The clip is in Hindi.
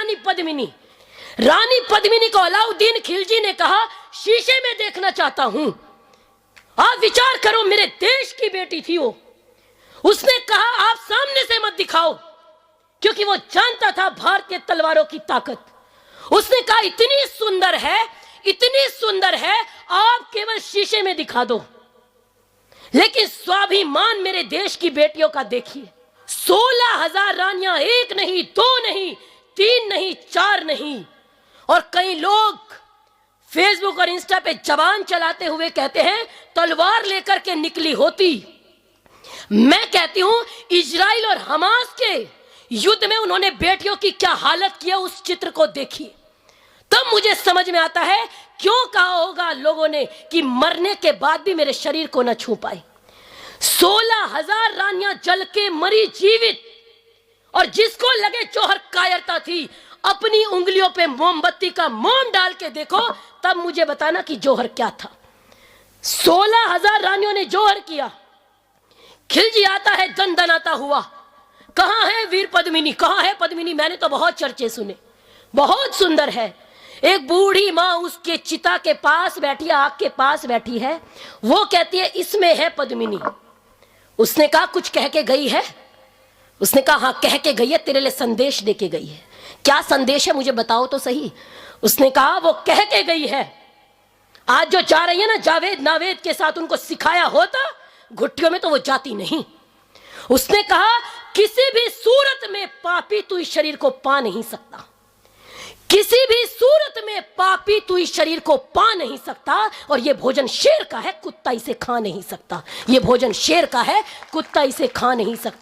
रानी पद्मिनी। रानी पद्मिनी को अलाउद्दीन खिलजी ने कहा शीशे में देखना चाहता हूं। आप विचार करो, मेरे देश की बेटी थी वो। उसने कहा आप सामने से मत दिखाओ, क्योंकि वो जानता था भारतीय तलवारों की ताकत। उसने कहा इतनी सुंदर है, इतनी सुंदर है, आप केवल शीशे में दिखा दो। लेकिन स्वाभिमान मेरे देश की बेटियों का देखिए, 16,000 रानियां, एक नहीं, दो नहीं, तीन नहीं, चार नहीं। और कई लोग फेसबुक और इंस्टा पे जबान चलाते हुए कहते हैं तलवार लेकर के निकली होती। मैं कहती हूं इजराइल और हमास के युद्ध में उन्होंने बेटियों की क्या हालत की है, उस चित्र को देखिए। तब मुझे समझ में आता है क्यों कहा होगा लोगों ने कि मरने के बाद भी मेरे शरीर को न छू पाए। 16,000 रानियां जल के मरी जीवित, और जिसको लगे जौहर कायरता थी, अपनी उंगलियों पे मोमबत्ती का मोम डाल के देखो, तब मुझे बताना कि जौहर क्या था। 16,000 रानियों ने जौहर किया। खिलजी आता है दनदनाता हुआ, कहां है वीर पद्मिनी, कहां है पद्मिनी। मैंने तो बहुत चर्चे सुने, बहुत सुंदर है। एक बूढ़ी माँ उसके चिता के पास बैठी, आग के पास बैठी है, वो कहती है इसमें है पद्मिनी। उसने कहा कुछ कह के गई है? उसने कहा हाँ कह के गई है, तेरे लिए संदेश दे के गई है। क्या संदेश है मुझे बताओ तो सही। उसने कहा वो कह के गई है, आज जो जा रही है ना जावेद नावेद के साथ, उनको सिखाया होता घुट्टियों में तो वो जाती नहीं। उसने कहा किसी भी सूरत में पापी तू इस शरीर को पा नहीं सकता, किसी भी सूरत में पापी तू इस शरीर को पा नहीं सकता। और ये भोजन शेर का है, कुत्ता इसे खा नहीं सकता। ये भोजन शेर का है, कुत्ता इसे खा नहीं सकता।